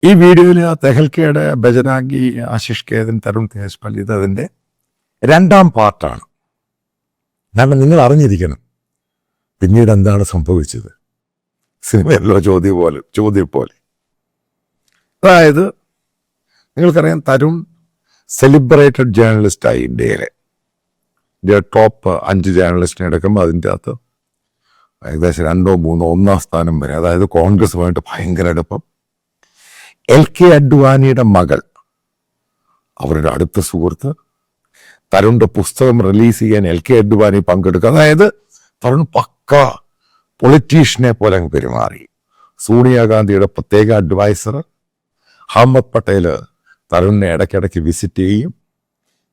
ഈ വീഡിയോയിൽ ആ തെഹൽക്കയുടെ ബജനാഗി, ആശിഷ് കേതൻ, തരുൺ തേജ്പാൽ അതിൻ്റെ രണ്ടാം പാർട്ടാണ്. കാരണം നിങ്ങൾ അറിഞ്ഞിരിക്കണം പിന്നീട് എന്താണ് സംഭവിച്ചത്. സിനിമയല്ലോ ചോദ്യം പോലെ. അതായത് നിങ്ങൾക്കറിയാം, തരുൺ സെലിബ്രേറ്റഡ് ജേർണലിസ്റ്റായി ഇന്ത്യയിലെ ടോപ്പ് 5 ജേർണലിസ്റ്റിനെ എടുക്കുമ്പോൾ അതിൻ്റെ അകത്ത് ഏകദേശം 2 or 3 ഒന്നാം സ്ഥാനം വരെ. അതായത് കോൺഗ്രസുമായിട്ട് ഭയങ്കര അടുപ്പം. LK അഡ്വാനിയുടെ മകൾ, അവരുടെ അടുത്ത സുഹൃത്ത്, തരുണിന്റെ പുസ്തകം റിലീസ് ചെയ്യാൻ LK അഡ്വാനി പങ്കെടുക്കുക. അതായത് തരുൺ പക്ക പൊളിറ്റീഷ്യനെ പോലെ അങ്ങ് പെരുമാറി. സോണിയാഗാന്ധിയുടെ പ്രത്യേക അഡ്വൈസർ അഹമ്മദ് പട്ടേൽ തരുണിനെ ഇടയ്ക്കിടയ്ക്ക് വിസിറ്റ് ചെയ്യും.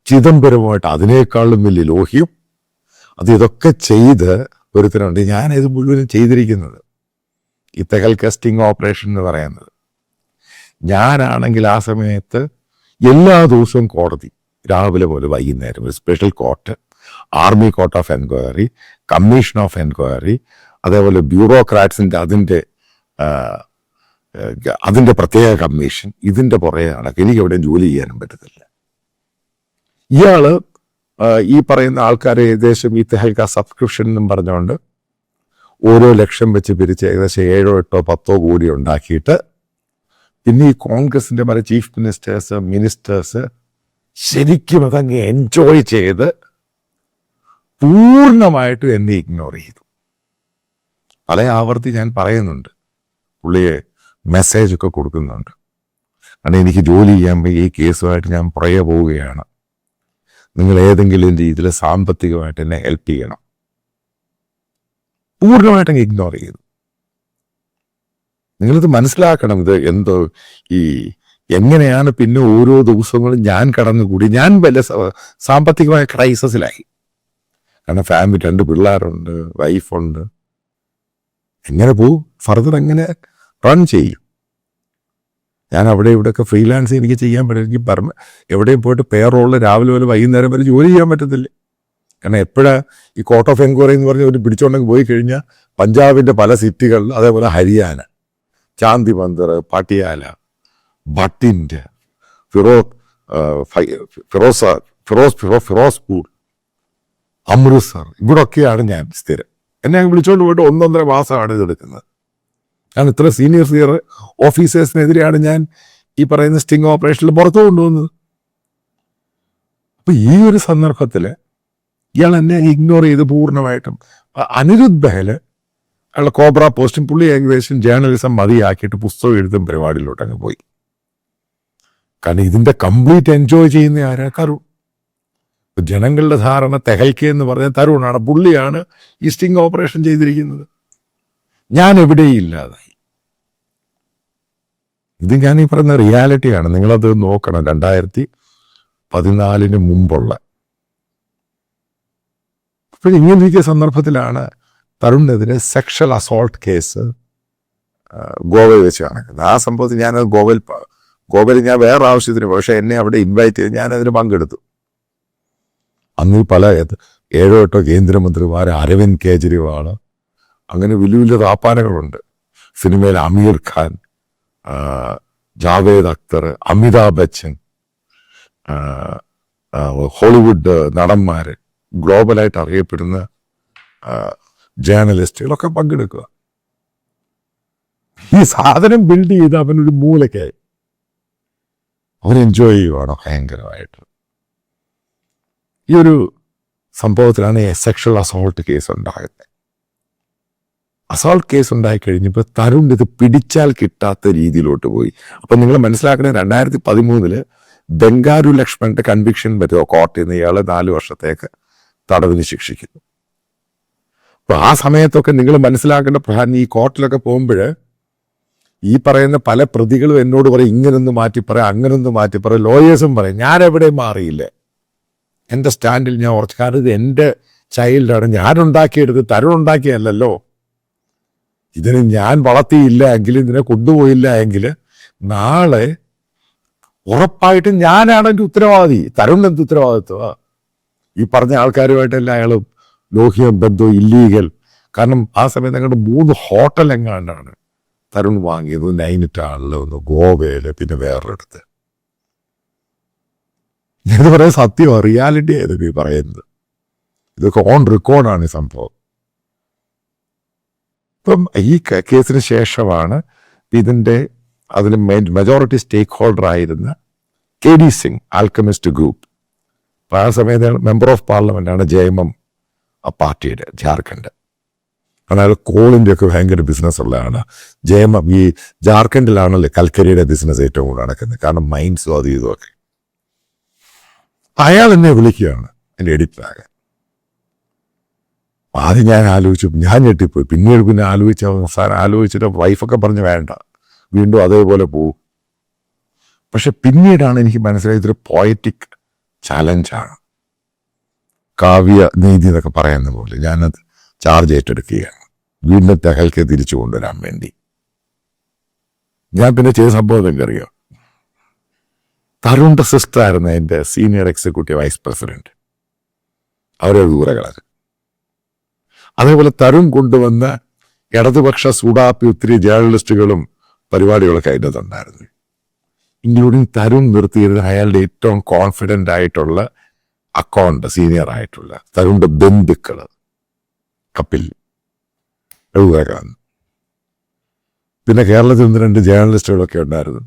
ചിദംബരവുമായിട്ട് അതിനേക്കാളും വലിയ ലോഹ്യം. ഇതൊക്കെ ചെയ്ത് ഒരുത്തനുണ്ട്. ഞാനിത് മുഴുവനും ചെയ്തിരിക്കുന്നത് ഈ തെഹൽക്ക സ്റ്റിംഗ് ഓപ്പറേഷൻ എന്ന് പറയുന്നത്. ഞാനാണെങ്കിൽ ആ സമയത്ത് എല്ലാ ദിവസവും കോടതി, രാവിലെ മുതൽ വൈകുന്നേരം, ഒരു special court, army court of enquiry, commission of enquiry, അതേപോലെ ബ്യൂറോക്രാറ്റ്സിൻ്റെ അതിൻ്റെ പ്രത്യേക കമ്മീഷൻ, ഇതിൻ്റെ പുറകെ നടക്കും. എനിക്ക് എവിടെയും ജോലി ചെയ്യാനും പറ്റത്തില്ല. ഇയാള് ഈ പറയുന്ന ആൾക്കാരെ ഏകദേശം ഈ തെഹൽക്ക സബ്സ്ക്രിപ്ഷൻ എന്നും പറഞ്ഞുകൊണ്ട് ഓരോ ലക്ഷം വെച്ച് പിരിച്ച് ഏകദേശം 7 or 8 or 10 കോടി ഉണ്ടാക്കിയിട്ട് പിന്നെ ഈ കോൺഗ്രസിൻ്റെ പല ചീഫ് മിനിസ്റ്റേഴ്സ് ശരിക്കും അതങ്ങ് എൻജോയ് ചെയ്ത് പൂർണ്ണമായിട്ടും എന്നെ ഇഗ്നോർ ചെയ്തു. പല ആവർത്തി ഞാൻ പറയുന്നുണ്ട്, പുള്ളിയെ മെസ്സേജൊക്കെ കൊടുക്കുന്നുണ്ട്. കാരണം എനിക്ക് ജോലി ചെയ്യാൻ ഈ കേസുമായിട്ട് ഞാൻ പുറകെ പോവുകയാണ്, നിങ്ങൾ ഏതെങ്കിലും രീതിയിൽ സാമ്പത്തികമായിട്ട് എന്നെ ഹെൽപ്പ് ചെയ്യണം. പൂർണ്ണമായിട്ടങ്ങ് ഇഗ്നോർ ചെയ്തു. നിങ്ങളിത് മനസ്സിലാക്കണം. ഇത് എന്തോ എങ്ങനെയാണ് പിന്നെ ഓരോ ദിവസങ്ങളും ഞാൻ കടന്നുകൂടി. ഞാൻ വല്ല സാമ്പത്തികമായ ക്രൈസിസിലായി. കാരണം ഫാമിലി, 2 പിള്ളേരുണ്ട്, വൈഫുണ്ട്. എങ്ങനെ പോവും? ഫർദർ എങ്ങനെ റൺ ചെയ്യും? ഞാൻ അവിടെ ഇവിടെയൊക്കെ ഫ്രീലാൻസ് എനിക്ക് ചെയ്യാൻ പറ്റും. എനിക്ക് എവിടെയും പോയിട്ട് പേറോളിൽ രാവിലെ മുതൽ വൈകുന്നേരം വരെ ജോലി ചെയ്യാൻ പറ്റത്തില്ല. കാരണം എപ്പോഴാണ് ഈ കോർട്ട് ഓഫ് എൻക്വയറി എന്ന് പറഞ്ഞ് ഒരു പിടിച്ചോണ്ടെങ്കിൽ പോയി കഴിഞ്ഞാൽ പഞ്ചാബിൻ്റെ പല സിറ്റികളിൽ, അതേപോലെ ഹരിയാന, ചാന്ദി മന്ദിർ, പാട്ടിയാല, ഭട്ടിൻ്റെ, ഫിറോസ്പൂർ, അമൃത്സർ, ഇവിടൊക്കെയാണ് ഞാൻ സ്ഥിരം. എന്നെ വിളിച്ചോണ്ട് പോയിട്ട് 1.5 മാസമാണ് ഇതെടുക്കുന്നത്. കാരണം ഇത്ര സീനിയർ ഓഫീസേഴ്സിനെതിരെയാണ് ഞാൻ ഈ പറയുന്ന സ്റ്റിംഗ് ഓപ്പറേഷനിൽ പുറത്തു കൊണ്ടുവന്നത്. അപ്പൊ ഈ ഒരു സന്ദർഭത്തിൽ ഇയാൾ എന്നെ ഇഗ്നോർ ചെയ്ത് പൂർണ്ണമായിട്ടും. അനിരുദ്ധ് ബഹൽ അയാളുടെ കോബ്ര പോസ്റ്റും, പുള്ളി ഏകദേശം ജേർണലിസം മതിയാക്കിയിട്ട് പുസ്തകം എഴുതും പരിപാടിയിലോട്ട് അങ്ങ് പോയി. കാരണം ഇതിന്റെ കംപ്ലീറ്റ് എൻജോയ് ചെയ്യുന്ന ആരാ? തരുൺ. ജനങ്ങളുടെ ധാരണ തെഹൽക്ക എന്ന് പറഞ്ഞ തരുണാണ്, പുള്ളിയാണ് ഈ സ്റ്റിംഗ് ഓപ്പറേഷൻ ചെയ്തിരിക്കുന്നത്. ഞാൻ എവിടെയും ഇല്ലാതായി. ഇത് ഞാൻ ഈ പറയുന്ന റിയാലിറ്റിയാണ്. നിങ്ങളത് നോക്കണം. 2014 മുമ്പുള്ള. അപ്പോൾ ഇങ്ങനെയൊക്കെ സന്ദർഭത്തിലാണ് തരുണിനെതിരെ സെക്ഷൽ അസോൾട്ട് കേസ് ഗോവയിൽ വെച്ച് നടക്കുന്നത്. ആ സംഭവത്തിൽ ഞാനത് ഗോവയിൽ ഞാൻ വേറെ ആവശ്യത്തിന്, പക്ഷേ എന്നെ അവിടെ ഇൻവൈറ്റ് ചെയ്ത് ഞാനതിന് പങ്കെടുത്തു. അന്ന് പല 7 or 8 കേന്ദ്രമന്ത്രിമാർ, അരവിന്ദ് കേജ്രിവാൾ, അങ്ങനെ വലിയ വലിയ റാപ്പാനകളുണ്ട് സിനിമയിൽ. അമീർ ഖാൻ, ജാവേദ് അക്തർ, അമിതാഭ് ബച്ചൻ, ഹോളിവുഡ് നടന്മാർ, ഗ്ലോബലായിട്ട് അറിയപ്പെടുന്ന ജേർണലിസ്റ്റുകളൊക്കെ പങ്കെടുക്കുക. ഈ സാധനം ബിൽഡ് ചെയ്ത് അവനൊരു മൂലക്കായി അവൻ എൻജോയ് ചെയ്യുവാണോ ഭയങ്കരമായിട്ട്. ഈ ഒരു സംഭവത്തിലാണ് സെക്ഷൽ അസോൾട്ട് കേസ് ഉണ്ടാകുന്നത്. അസോൾട്ട് കേസ് ഉണ്ടായി കഴിഞ്ഞപ്പോൾ തരുൺ ഇത് പിടിച്ചാൽ കിട്ടാത്ത രീതിയിലോട്ട് പോയി. അപ്പൊ നിങ്ങൾ മനസ്സിലാക്കണേ, 2013 ബംഗാരു ലക്ഷ്മണന്റെ കൺവിക്ഷൻ വരുമോ കോർട്ടിൽ നിന്ന്, ഇയാളെ 4 വർഷത്തേക്ക് തടവിന് ശിക്ഷിക്കുന്നു. അപ്പൊ ആ സമയത്തൊക്കെ നിങ്ങൾ മനസ്സിലാക്കേണ്ട പ്രധാനം, ഈ കോർട്ടിലൊക്കെ പോകുമ്പോൾ ഈ പറയുന്ന പല പ്രതികളും എന്നോട് പറയും, ഇങ്ങനൊന്ന് മാറ്റിപ്പറയാം, അങ്ങനൊന്ന് മാറ്റിപ്പറയാം. ലോയേഴ്സും പറയും. ഞാൻ എവിടെയും മാറിയില്ലേ, എൻ്റെ സ്റ്റാൻഡിൽ ഞാൻ ഉറച്ചു. കാരണം ഇത് എൻ്റെ ചൈൽഡാണ്, ഞാനുണ്ടാക്കിയെടുത്ത്, തരുൺ ഉണ്ടാക്കിയല്ലോ. ഇതിന് ഞാൻ വളർത്തിയില്ല എങ്കിൽ, ഇതിനെ കൊണ്ടുപോയില്ല എങ്കിൽ നാളെ ഉറപ്പായിട്ടും ഞാനാണ് എൻ്റെ ഉത്തരവാദി. തരുൺ എന്ത് ഉത്തരവാദിത്വമാ? ഈ പറഞ്ഞ ആൾക്കാരുമായിട്ടല്ല അയാളും ലോഹ്യം ബന്ധവും ഇല്ലീഗൽ. കാരണം ആ സമയത്ത് ഞങ്ങളുടെ 3 ഹോട്ടൽ എങ്ങാണ്ടാണ് തരുൺ വാങ്ങിയത് നൈനിറ്റാളിൽ, ഒന്ന് ഗോവയില്, പിന്നെ വേറൊരിടത്ത്. ഇത് പറയാൻ സത്യമാണ്, റിയാലിറ്റി ആയത് ഈ പറയുന്നത്. ഇതൊക്കെ ഓൺ റെക്കോർഡാണ് ഈ സംഭവം. ഇപ്പം ഈ കേസിന് ശേഷമാണ് അതിൽ മെജോറിറ്റി സ്റ്റേക്ക് ഹോൾഡർ ആയിരുന്ന KD സിംഗ്, ആൽക്കമിസ്റ്റ് ഗ്രൂപ്പ്, ആ സമയത്ത് മെമ്പർ ഓഫ് പാർലമെന്റ് ആണ് JMM ആ പാർട്ടിയുടെ ജാർഖണ്ഡ്. അതായത് കോളിൻ്റെ ഒക്കെ ഭയങ്കര ബിസിനസ് ഉള്ളതാണ്. JMM ഈ ജാർഖണ്ഡിലാണല്ലോ കൽക്കരിയുടെ ബിസിനസ് ഏറ്റവും കൂടുതൽ നടക്കുന്നത്, കാരണം മൈൻസും അത് ഇതുമൊക്കെ. അയാൾ എന്നെ വിളിക്കുകയാണ് എൻ്റെ എഡിറ്ററാകാൻ. ആദ്യം ഞാൻ ഞെട്ടിപ്പോയി. പിന്നെ ആലോചിച്ചിട്ട് വൈഫൊക്കെ പറഞ്ഞ് വേണ്ട, വീണ്ടും അതേപോലെ പോവും. പക്ഷെ പിന്നീടാണ് എനിക്ക് മനസ്സിലായത് ഇതൊരു പോയറ്റിക് ചലഞ്ചാണ്, കാവ്യ നീതി എന്നൊക്കെ പറയുന്ന പോലെ. ഞാനത് ചാർജ് ഏറ്റെടുക്കുകയാണ് വീണ്ടും തെഹൽക്കെ തിരിച്ചു കൊണ്ടുവരാൻ വേണ്ടി. ഞാൻ പിന്നെ ചെയ്ത സംഭവം എനിക്കറിയാം. തരുണിന്റെ സിസ്റ്റർ ആയിരുന്നു എൻ്റെ സീനിയർ എക്സിക്യൂട്ടീവ് വൈസ് പ്രസിഡന്റ്. അവരെ ദൂരെ കളഞ്ഞു. അതേപോലെ തരുൺ കൊണ്ടുവന്ന ഇടതുപക്ഷ സൂടാപ്പി ഒത്തിരി ജേർണലിസ്റ്റുകളും പരിപാടികളൊക്കെ അതിനകത്തുണ്ടായിരുന്നു. ഇൻക്ലൂഡിങ് തരുൺ നിർത്തിയിരുന്ന അയാളുടെ ഏറ്റവും കോൺഫിഡൻ്റ് ആയിട്ടുള്ള അക്കൗണ്ട്, സീനിയർ ആയിട്ടുള്ള തരുണിന്റെ ബന്ധുക്കൾ കപ്പിൽ എഴുതാൻ. പിന്നെ കേരളത്തിൽ നിന്ന് 2 ജേർണലിസ്റ്റുകളൊക്കെ ഉണ്ടായിരുന്നു.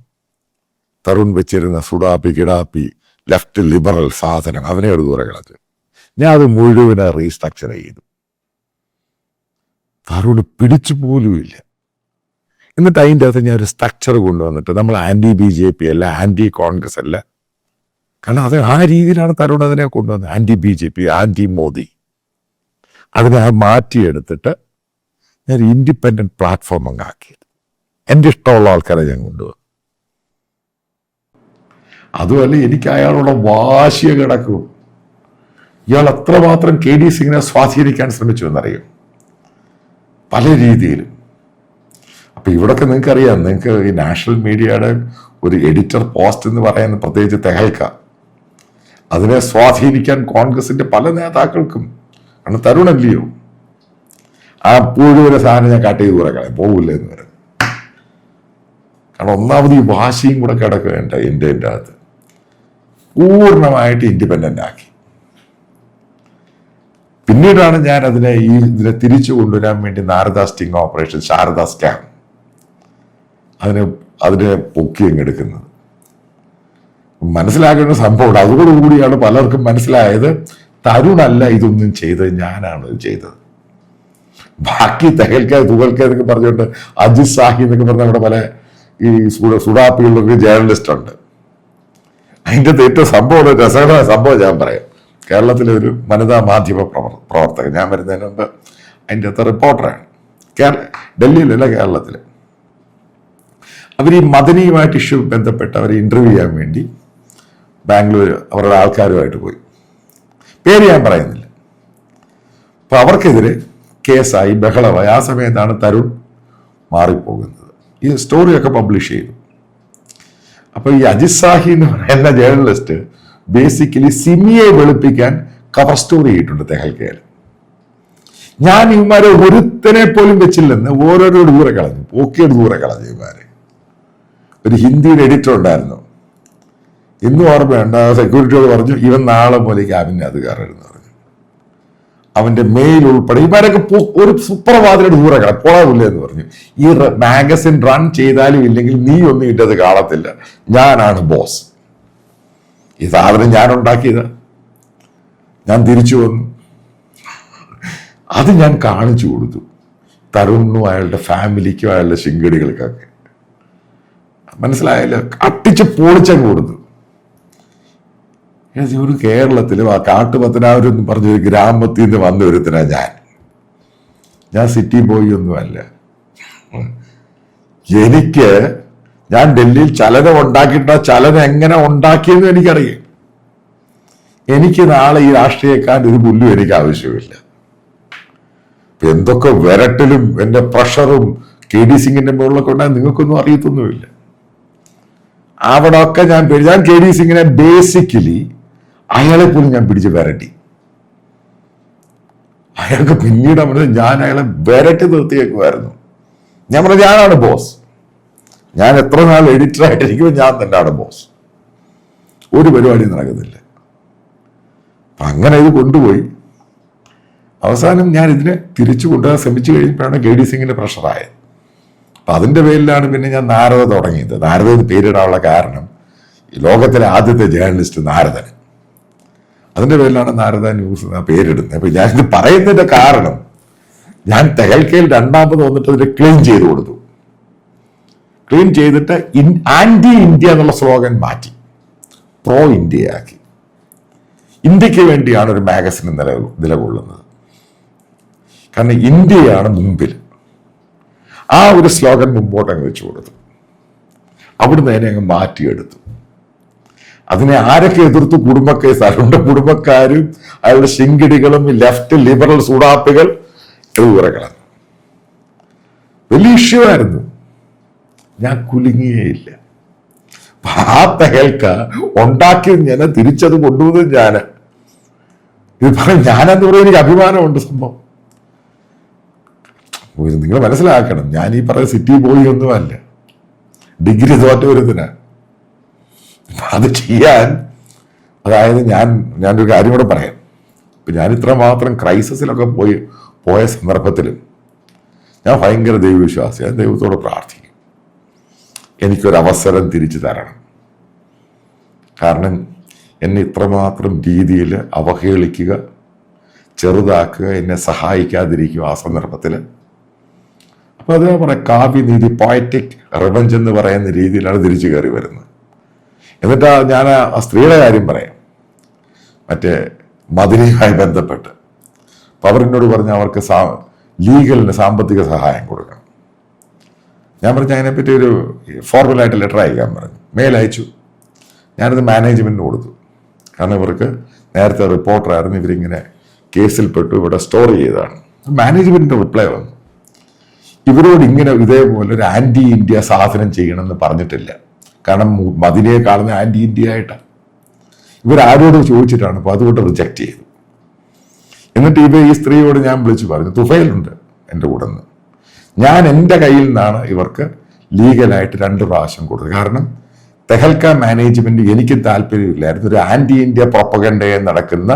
തരുൺ വെച്ചിരുന്ന സുഡാപ്പി കിടാപ്പി ലെഫ്റ്റ് ലിബറൽ സാധനം അവനെ ഒരു ദൂരെ കളഞ്ഞു. ഞാൻ അത് മുഴുവനെ റീസ്ട്രക്ചർ ചെയ്തു. തരുണ് പിടിച്ചു പോലുമില്ല. എന്നിട്ട് അതിൻ്റെ അകത്ത് ഞാൻ ഒരു സ്ട്രക്ചർ കൊണ്ടുവന്നിട്ട് നമ്മൾ ആൻറ്റി BJP അല്ല, ആൻറ്റി കോൺഗ്രസ് അല്ല, കാരണം അത് ആ രീതിയിലാണ് തരുൺ അതിനെ കൊണ്ടുവന്നത്. ആൻറ്റി BJP, ആൻറ്റി മോദി, അതിനെ മാറ്റിയെടുത്തിട്ട് ഞാൻ ഇൻഡിപെൻഡൻറ്റ് പ്ലാറ്റ്ഫോം അങ്ങ് ആക്കിയത്. എൻ്റെ ഇഷ്ടമുള്ള ആൾക്കാരെ ഞാൻ കൊണ്ടുവന്നു. അതുമല്ല, എനിക്ക് അയാളുടെ വാശിയ കിടക്കും. ഇയാൾ എത്രമാത്രം KD സിംഗിനെ സ്വാധീനിക്കാൻ ശ്രമിച്ചു എന്നറിയും, പല രീതിയിലും. അപ്പൊ ഇവിടൊക്കെ നിങ്ങൾക്കറിയാം, നിങ്ങൾക്ക് ഈ നാഷണൽ മീഡിയയുടെ ഒരു എഡിറ്റർ പോസ്റ്റ് എന്ന് പറയുന്ന, പ്രത്യേകിച്ച് തെഹൽക്ക, അതിനെ സ്വാധീനിക്കാൻ കോൺഗ്രസിന്റെ പല നേതാക്കൾക്കും, കാരണം തരുണല്ലയോ ആ പുഴുവിനെ സാധനം ഞാൻ കാട്ടി ദൂരകളെ പോകില്ല എന്ന് പറയുന്നത്. കാരണം ഒന്നാമത് ഈ വാശിയും കൂടെ കിടക്കുകയുണ്ട് ഇന്ത്യൻ്റെ അകത്ത്. പൂർണ്ണമായിട്ട് ഇൻഡിപെൻഡന്റ് ആക്കി. പിന്നീടാണ് ഞാൻ ഇതിനെ തിരിച്ചു കൊണ്ടുവരാൻ വേണ്ടി Narada sting operation, Saradha scam, അതിനെ പൊക്കി എടുക്കുന്നത്. മനസ്സിലാക്കേണ്ട സംഭവം അതോടുകൂടിയാണ് പലർക്കും മനസ്സിലായത് തരുണല്ല ഇതൊന്നും ചെയ്തത്, ഞാനാണ് ഇത് ചെയ്തത്. ബാക്കി തുകൽക്ക എന്നൊക്കെ പറഞ്ഞുകൊണ്ട് അജിത് സാഹി എന്നൊക്കെ പറഞ്ഞ നമ്മുടെ പല ഈ സുഡാപ്പികളിലൊക്കെ ജേർണലിസ്റ്റ് ഉണ്ട്. അതിൻ്റെ ഏറ്റവും സംഭവം, രസകരമായ സംഭവം ഞാൻ പറയാം. കേരളത്തിലെ ഒരു വനിതാ മാധ്യമ പ്രവർത്തകൻ, ഞാൻ വരുന്നതിന് മുമ്പ് അതിൻ്റെ അകത്ത് റിപ്പോർട്ടറാണ്, ഡൽഹിയിലല്ല കേരളത്തിൽ. അവർ ഈ മദനിയുമായിട്ട് ഇഷ്യൂ ബന്ധപ്പെട്ട് അവരെ ഇന്റർവ്യൂ ചെയ്യാൻ വേണ്ടി ബാംഗ്ലൂർ അവരുടെ ആൾക്കാരുമായിട്ട് പോയി. പേര് ഞാൻ പറയുന്നില്ല. അപ്പൊ അവർക്കെതിരെ കേസായി, ബഹളമായി. ആ സമയത്താണ് തരുൺ മാറിപ്പോകുന്നത്. ഈ സ്റ്റോറിയൊക്കെ പബ്ലിഷ് ചെയ്തു. അപ്പൊ ഈ അജിത് സാഹി എന്ന് പറയുന്ന ജേർണലിസ്റ്റ് ബേസിക്കലി സിമിയെ വെളുപ്പിക്കാൻ കവർ സ്റ്റോറി ചെയ്തിട്ടുണ്ട് തെഹൽക്കയിൽ. ഞാൻ ഇവന്മാരെ ഒരുത്തനെ പോലും വെച്ചില്ലെന്ന് ഓരോരോ ദൂരെ കളഞ്ഞു, പോക്കിയുടെ ദൂരെ കളഞ്ഞു ഇവന്മാരെ. ഒരു ഹിന്ദിയുടെ എഡിറ്റർ ഉണ്ടായിരുന്നു, ഇന്നും ഓർമ്മയുണ്ട്. സെക്യൂരിറ്റിയോട് പറഞ്ഞു, ഇവൻ നാളെ മുതൽ ക്യാബിൻ്റെ അത് കയറരുതെന്ന് പറഞ്ഞു. അവന്റെ മെയിൽ ഉൾപ്പെടെ ഇവരൊക്കെ ഒരു സുപ്രഭാതയുടെ ദൂരെ പോളാവില്ല എന്ന് പറഞ്ഞു. ഈ മാഗസിൻ റൺ ചെയ്താലും ഇല്ലെങ്കിൽ നീ ഒന്നും ഇട്ടത് കാണത്തില്ല, ഞാനാണ് ബോസ്. ഈ സാധനം ഞാൻ ഉണ്ടാക്കിയത്, ഞാൻ തിരിച്ചു വന്നു, അത് ഞാൻ കാണിച്ചു കൊടുത്തു തരുണിനും അയാളുടെ ഫാമിലിക്കും അയാളുടെ ശിങ്കടികൾക്കൊക്കെ. മനസ്സിലായല്ലോ, അട്ടിച്ച് പൊളിച്ചങ്ങ് കൊടുത്തു. ഒരു കേരളത്തിലും ആ കാട്ടുപത്തനാപുരം എന്ന് പറഞ്ഞൊരു ഗ്രാമത്തിൽ നിന്ന് വന്ന ഒരുത്തനാ ഞാൻ സിറ്റി ബോയ് ഒന്നുമല്ല. ഞാൻ ഡൽഹിയിൽ ചലനം ഉണ്ടാക്കിയിട്ട് ചലനം എങ്ങനെ ഉണ്ടാക്കിയെന്ന് എനിക്കറിയാം. എനിക്ക് നാളെ ഈ രാഷ്ട്രീയക്കാരൻ ഒരു പുല്ലും എനിക്ക് ആവശ്യമില്ല. എന്തൊക്കെ വിരട്ടലും എന്റെ പ്രഷറും KD സിംഗിന്റെ മുകളിലൊക്കെ ഉണ്ടായി നിങ്ങൾക്കൊന്നും അറിയത്തൊന്നുമില്ല. അവിടെ ഒക്കെ ഞാൻ KD സിംഗിനെ ബേസിക്കലി അയാളെ പോലും ഞാൻ പിടിച്ച് വിരട്ടി. അയാൾക്ക് പിന്നീട് ഞാൻ അയാളെ വിരട്ടി നിർത്തിയേക്കുമായിരുന്നു. ഞാൻ പറഞ്ഞു ഞാനാണ് ബോസ്, ഞാൻ എത്ര നാൾ എഡിറ്ററായിട്ടിരിക്കുമ്പോൾ ഞാൻ തന്നെയാണ് ബോസ്, ഒരു പരിപാടി നടക്കുന്നില്ല. അപ്പം അങ്ങനെ ഇത് കൊണ്ടുപോയി അവസാനം ഞാൻ ഇതിനെ തിരിച്ചു കൊണ്ടുപോകാൻ ശ്രമിച്ചു കഴിഞ്ഞപ്പോഴാണ് കെ ഡി സിംഗിന്റെ പ്രഷറായത്. അപ്പം അതിൻ്റെ പേരിലാണ് പിന്നെ ഞാൻ നാരദ തുടങ്ങിയത്. നാരദ എന്ന് പേരിടാനുള്ള കാരണം ഈ ലോകത്തിലെ ആദ്യത്തെ ജേർണലിസ്റ്റ് നാരദൻ, അതിൻ്റെ പേരിലാണ് നാരദ ന്യൂസ് പേരിടുന്നത്. അപ്പം ഞാനിത് പറയുന്നതിൻ്റെ കാരണം ഞാൻ തെഹൽക്കയിൽ രണ്ടാമത് വന്നിട്ട് അതിനെ ക്ലീൻ ചെയ്ത് കൊടുത്തു. ക്ലീൻ ചെയ്തിട്ട് ആന്റി ഇന്ത്യ എന്നുള്ള സ്ലോഗൻ മാറ്റി പ്രോ ഇന്ത്യയാക്കി. ഇന്ത്യക്ക് വേണ്ടിയാണ് ഒരു മാഗസിൻ നിലകൊള്ളുന്നത്, കാരണം ഇന്ത്യയാണ് മുമ്പിൽ. ആ ഒരു സ്ലോഗൻ മുമ്പോട്ട് അങ്ങ് വെച്ചു കൊടുത്തു. അവിടുന്ന് അതിനെ അങ്ങ് മാറ്റിയെടുത്തു. അതിനെ ആരൊക്കെ എതിർത്തു? കുടുംബക്കേസ്, അരുണ്ട കുടുംബക്കാരും അയാളുടെ ശിങ്കിടികളും ലെഫ്റ്റ് ലിബറൽ സൂടാപ്പികൾ കളഞ്ഞു. വലിയ ഇഷ്യൂ ആയിരുന്നു. ഞാൻ കുലുങ്ങിയേയില്ല. ആ തെഹൽക്ക ഉണ്ടാക്കിയത് ഞാൻ, തിരിച്ചത് കൊണ്ടുവന്നത് ഞാൻ. ഇത് പറഞ്ഞ ഞാനെന്ന് പറയുന്നത് എനിക്ക് അഭിമാനമുണ്ട്. സംഭവം നിങ്ങൾ മനസ്സിലാക്കണം, ഞാൻ ഈ പറയുന്ന സിറ്റി ബോയ് ഒന്നുമല്ല, ഡിഗ്രി തോറ്റ ഒരുത്തിനാണ്. അത് ചെയ്യാൻ, അതായത് ഞാനൊരു കാര്യം കൂടെ പറയാം. ഇപ്പം ഞാൻ ഇത്രമാത്രം ക്രൈസിസിലൊക്കെ പോയ സന്ദർഭത്തിലും ഞാൻ ഭയങ്കര ദൈവവിശ്വാസിയാണ്. ദൈവത്തോട് പ്രാർത്ഥിക്കും എനിക്കൊരവസരം തിരിച്ചു തരണം. കാരണം എന്നെ ഇത്രമാത്രം രീതിയിൽ അവഹേളിക്കുക, ചെറുതാക്കുക, എന്നെ സഹായിക്കാതിരിക്കുക ആ സന്ദർഭത്തിൽ. അപ്പോൾ അത് പറയാം, കാവ്യനീതി, പോയറ്റിക് റിവഞ്ച് എന്ന് പറയുന്ന രീതിയിലാണ് തിരിച്ചു കയറി വരുന്നത്. എന്നിട്ട് ഞാൻ ആ സ്ത്രീയുടെ കാര്യം പറയാം, മറ്റേ മദിനയുമായി ബന്ധപ്പെട്ട്. അപ്പം അവരെന്നോട് പറഞ്ഞ് അവർക്ക് ലീഗലിന് സാമ്പത്തിക സഹായം കൊടുക്കണം. ഞാൻ പറഞ്ഞു അതിനെപ്പറ്റി ഒരു ഫോർമലായിട്ട് ലെറ്റർ അയക്കാൻ പറഞ്ഞു. മെയിൽ അയച്ചു. ഞാനത് മാനേജ്മെൻറ്റിന് കൊടുത്തു. കാരണം ഇവർക്ക് നേരത്തെ റിപ്പോർട്ടറായിരുന്നു, ഇവരിങ്ങനെ കേസിൽപ്പെട്ടു, ഇവിടെ സ്റ്റോർ ചെയ്തതാണ്. മാനേജ്മെൻറ്റിൻ്റെ റിപ്ലൈ വന്നു, ഇവരോട് ഇങ്ങനെ ഇതേപോലെ ഒരു ആൻറ്റി ഇന്ത്യ സാധനം ചെയ്യണമെന്ന് പറഞ്ഞിട്ടില്ല. കാരണം മദിനയെ കാണുന്ന ആൻറ്റി ഇന്ത്യ ആയിട്ടാണ്. ഇവരാരോട് ചോദിച്ചിട്ടാണ്, അപ്പോൾ അതുകൊണ്ട് റിജക്റ്റ് ചെയ്തു. എന്നിട്ട് ഈ സ്ത്രീയോട് ഞാൻ വിളിച്ചു പറഞ്ഞു, തുഫയിലുണ്ട് എൻ്റെ കൂടെ നിന്ന്, ഞാൻ എൻ്റെ കയ്യിൽ നിന്നാണ് ഇവർക്ക് ലീഗലായിട്ട് 2 പ്രാവശ്യം കൊടുത്തത്. കാരണം തെഹൽക്ക മാനേജ്മെന്റ് എനിക്ക് താല്പര്യമില്ലായിരുന്നു ഒരു ആന്റി ഇന്ത്യ പ്രൊപ്പഗണ്ടയെ നടക്കുന്ന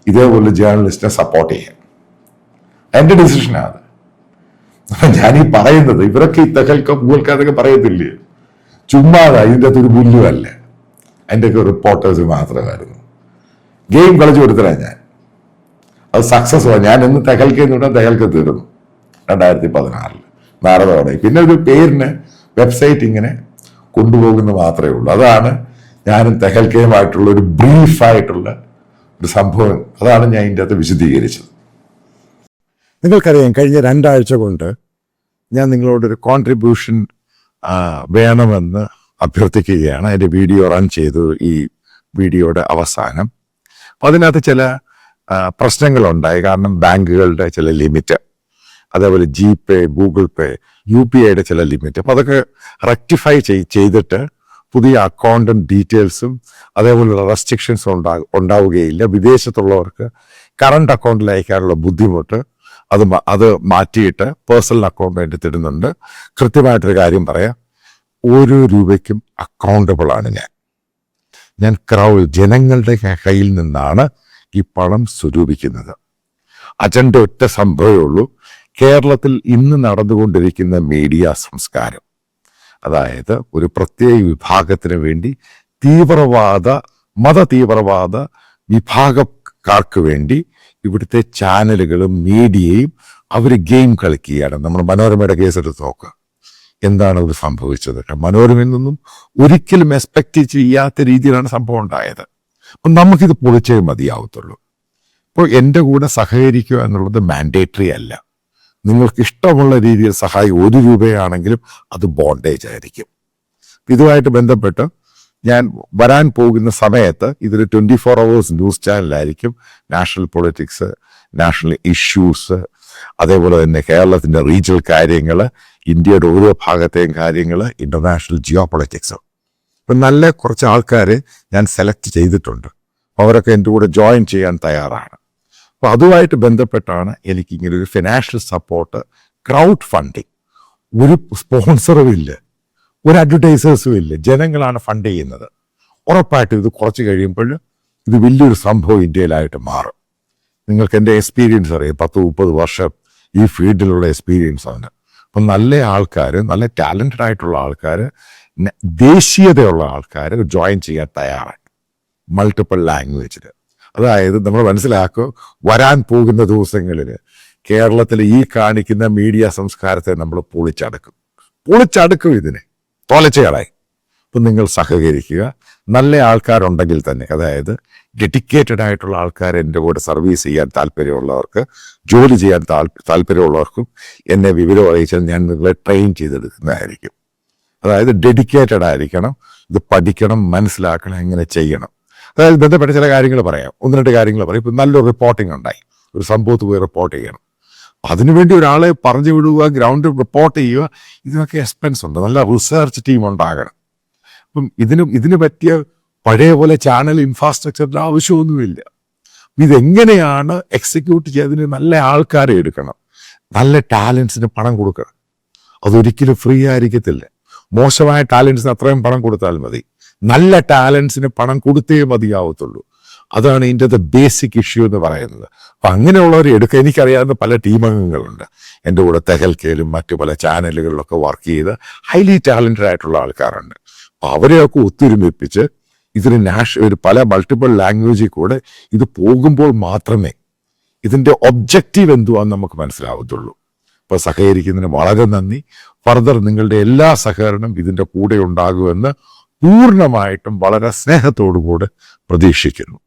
ഇതേപോലെ ജേർണലിസ്റ്റിനെ സപ്പോർട്ട് ചെയ്യാൻ. എൻ്റെ ഡിസിഷനാണ് അത്. ഞാനീ പറയുന്നത് ഇവരൊക്കെ ഈ തെഹൽക്ക പൂവൽക്കാതൊക്കെ പറയത്തില്ലേ, ചുമ്മാതാ, ഇതിൻ്റെ അകത്ത് ഒരു പുല്ലുമല്ല, അതിൻ്റെയൊക്കെ റിപ്പോർട്ടേഴ്സ് മാത്രമായിരുന്നു. ഗെയിം കളിച്ചു കൊടുത്തതാണ് ഞാൻ. അത് സക്സസ് ആയി. ഞാൻ ഇന്ന് തെഹൽക്കയിൽ നിന്ന് തെഹൽക്ക തീർന്നു 2016 നാരദോടെ. പിന്നെ ഒരു പേരിന് വെബ്സൈറ്റ് ഇങ്ങനെ കൊണ്ടുപോകുന്നത് മാത്രമേ ഉള്ളൂ. അതാണ് ഞാനും തെഹൽക്കയുമായിട്ടുള്ള ഒരു ബ്രീഫായിട്ടുള്ള ഒരു സംഭവം. അതാണ് ഞാൻ ഇതിൻ്റെ അകത്ത് വിശദീകരിച്ചത്. നിങ്ങൾക്കറിയാം, കഴിഞ്ഞ 2 ആഴ്ച കൊണ്ട് ഞാൻ നിങ്ങളോടൊരു കോൺട്രിബ്യൂഷൻ വേണമെന്ന് അഭ്യർത്ഥിക്കുകയാണ്. എൻ്റെ വീഡിയോ റൺ ചെയ്തു ഈ വീഡിയോയുടെ അവസാനം. അതിനകത്ത് ചില പ്രശ്നങ്ങളുണ്ടായി. കാരണം ബാങ്കുകളുടെ ചില ലിമിറ്റ്, അതേപോലെ GPay, ഗൂഗിൾ പേ, UPIയുടെ ചില ലിമിറ്റ്. അപ്പോൾ അതൊക്കെ റെക്ടിഫൈ ചെയ്തിട്ട് പുതിയ അക്കൗണ്ടും ഡീറ്റെയിൽസും അതേപോലെയുള്ള റെസ്ട്രിക്ഷൻസും ഉണ്ടാവുകയില്ല. വിദേശത്തുള്ളവർക്ക് കറണ്ട് അക്കൗണ്ടിൽ അയക്കാനുള്ള ബുദ്ധിമുട്ട് അത് മാറ്റിയിട്ട് പേഴ്സണൽ അക്കൗണ്ട് വേണ്ടി തരുന്നുണ്ട്. കൃത്യമായിട്ടൊരു കാര്യം പറയാം, 1 രൂപയ്ക്കും അക്കൗണ്ടബിൾ ആണ് ഞാൻ ജനങ്ങളുടെ കയ്യിൽ നിന്നാണ് ഈ പണം സ്വരൂപിക്കുന്നത്. അജണ്ട ഒറ്റ സംഭവമേ ഉള്ളൂ. കേരളത്തിൽ ഇന്ന് നടന്നുകൊണ്ടിരിക്കുന്ന മീഡിയ സംസ്കാരം, അതായത് ഒരു പ്രത്യേക വിഭാഗത്തിന് വേണ്ടി മതതീവ്രവാദ വിഭാഗക്കാർക്ക് വേണ്ടി ഇവിടുത്തെ ചാനലുകളും മീഡിയയും അവർ ഗെയിം കളിക്കുകയാണ്. നമ്മൾ മനോരമയുടെ കേസെടുത്ത് നോക്കുക, എന്താണ് അത് സംഭവിച്ചത്. മനോരമയിൽ നിന്നും ഒരിക്കലും എക്സ്പെക്ട് ചെയ്യാത്ത രീതിയിലാണ് സംഭവം ഉണ്ടായത്. അപ്പം നമുക്കിത് പൊളിച്ചേ മതിയാവത്തുള്ളൂ. ഇപ്പോൾ എൻ്റെ കൂടെ സഹകരിക്കുക എന്നുള്ളത് മാൻഡേറ്ററി അല്ല. നിങ്ങൾക്ക് ഇഷ്ടമുള്ള രീതിയിൽ സഹായം 1 രൂപയാണെങ്കിലും അത് ബോണ്ടേജ് ആയിരിക്കും. ഇതുമായിട്ട് ബന്ധപ്പെട്ട് ഞാൻ വരാൻ പോകുന്ന സമയത്ത് ഇതൊരു 24 hours ന്യൂസ് ചാനലായിരിക്കും. നാഷണൽ പൊളിറ്റിക്സ്, നാഷണൽ ഇഷ്യൂസ്, അതേപോലെ തന്നെ കേരളത്തിൻ്റെ റീജിയണൽ കാര്യങ്ങൾ, ഇന്ത്യയുടെ ഓരോ ഭാഗത്തെയും കാര്യങ്ങൾ, ഇന്റർനാഷണൽ ജിയോ പൊളിറ്റിക്സ്. ഇപ്പം നല്ല കുറച്ച് ആൾക്കാരെ ഞാൻ സെലക്ട് ചെയ്തിട്ടുണ്ട്. അവരൊക്കെ എൻ്റെ കൂടെ ജോയിൻ ചെയ്യാൻ തയ്യാറാണ്. അപ്പോൾ അതുമായിട്ട് ബന്ധപ്പെട്ടാണ് എനിക്കിങ്ങനെ ഒരു ഫിനാൻഷ്യൽ സപ്പോർട്ട്, ക്രൗഡ് ഫണ്ടിങ് ഒരു സ്പോൺസറും ഇല്ല, ഒരു അഡ്വർടൈസേഴ്സും ഇല്ല. ജനങ്ങളാണ് ഫണ്ട് ചെയ്യുന്നത്. ഉറപ്പായിട്ടും ഇത് കുറച്ച് കഴിയുമ്പോൾ ഇത് വലിയൊരു സംഭവം ഇന്ത്യയിലായിട്ട് മാറും. നിങ്ങൾക്ക് എൻ്റെ എക്സ്പീരിയൻസ് അറിയാം, 10-30 വർഷം ഈ ഫീൽഡിലുള്ള എക്സ്പീരിയൻസ് ആണ്. അപ്പം നല്ല ആൾക്കാർ, നല്ല ടാലൻറ്റഡ് ആയിട്ടുള്ള ആൾക്കാർ, ദേശീയതയുള്ള ആൾക്കാർ ജോയിൻ ചെയ്യാൻ തയ്യാറാണ് മൾട്ടിപ്പിൾ ലാംഗ്വേജിൽ. അതായത് നമ്മൾ മനസ്സിലാക്കുക, വരാൻ പോകുന്ന ദിവസങ്ങളിൽ കേരളത്തിൽ ഈ കാണിക്കുന്ന മീഡിയ സംസ്കാരത്തെ നമ്മൾ പൊളിച്ചടുക്കും ഇതിനെ തോലച്ചയാളായി. അപ്പം നിങ്ങൾ സഹകരിക്കുക. നല്ല ആൾക്കാരുണ്ടെങ്കിൽ തന്നെ, അതായത് ഡെഡിക്കേറ്റഡ് ആയിട്ടുള്ള ആൾക്കാർ എൻ്റെ കൂടെ സർവീസ് ചെയ്യാൻ താല്പര്യമുള്ളവർക്ക്, ജോലി ചെയ്യാൻ താല്പര്യമുള്ളവർക്കും എന്നെ വിവരം അറിയിച്ചാൽ ഞാൻ നിങ്ങളെ ട്രെയിൻ ചെയ്തെടുക്കുന്നതായിരിക്കും. അതായത് ഡെഡിക്കേറ്റഡ് ആയിരിക്കണം, ഇത് പഠിക്കണം, മനസ്സിലാക്കണം, എങ്ങനെ ചെയ്യണം. അതായത് ബന്ധപ്പെട്ട ചില കാര്യങ്ങൾ പറയാം, 1-2 കാര്യങ്ങൾ പറയും. ഇപ്പം നല്ലൊരു റിപ്പോർട്ടിംഗ് ഉണ്ടായി, ഒരു സംഭവത്ത് പോയി റിപ്പോർട്ട് ചെയ്യണം. അതിനുവേണ്ടി ഒരാളെ പറഞ്ഞു വിടുക, ഗ്രൗണ്ട് റിപ്പോർട്ട് ചെയ്യുക, ഇതിനൊക്കെ എക്സ്പെൻസ് ഉണ്ട്. നല്ല റിസർച്ച് ടീം ഉണ്ടാകണം. അപ്പം ഇതിന് പറ്റിയ പഴയ പോലെ ചാനൽ ഇൻഫ്രാസ്ട്രക്ചറിൻ്റെ ആവശ്യമൊന്നുമില്ല. ഇതെങ്ങനെയാണ് എക്സിക്യൂട്ട് ചെയ്തതിന് നല്ല ആൾക്കാരെ എടുക്കണം, നല്ല ടാലൻസിന് പണം കൊടുക്കണം. അതൊരിക്കലും ഫ്രീ ആയിരിക്കത്തില്ല. മോശമായ ടാലൻസിന് അത്രയും പണം കൊടുത്താൽ മതി. നല്ല ടാലൻസിന് പണം കൊടുത്തേ മതിയാവത്തുള്ളൂ. അതാണ് ഇതിൻ്റെ ബേസിക് ഇഷ്യൂ എന്ന് പറയുന്നത്. അപ്പം അങ്ങനെയുള്ളവരെ എടുക്കുക. എനിക്കറിയാവുന്ന പല ടീമംഗങ്ങളുണ്ട് എൻ്റെ കൂടെ, തെഹൽക്കയിലും മറ്റു പല ചാനലുകളിലൊക്കെ വർക്ക് ചെയ്ത് ഹൈലി ടാലൻറ്റഡ് ആയിട്ടുള്ള ആൾക്കാരുണ്ട്. അപ്പം അവരെയൊക്കെ ഒത്തൊരുമിപ്പിച്ച് ഇതിന് പല മൾട്ടിപ്പിൾ ലാംഗ്വേജിൽ കൂടെ ഇത് പോകുമ്പോൾ മാത്രമേ ഇതിൻ്റെ ഒബ്ജക്റ്റീവ് എന്തുവാന്ന് നമുക്ക് മനസ്സിലാവത്തുള്ളൂ. അപ്പോൾ സഹകരിക്കുന്നതിന് വളരെ നന്ദി. ഫർദർ നിങ്ങളുടെ എല്ലാ സഹകരണം ഇതിൻ്റെ കൂടെ ഉണ്ടാകുമെന്ന് പൂർണ്ണമായിട്ടും വളരെ സ്നേഹത്തോടു കൂടെ പ്രതീക്ഷിക്കുന്നു.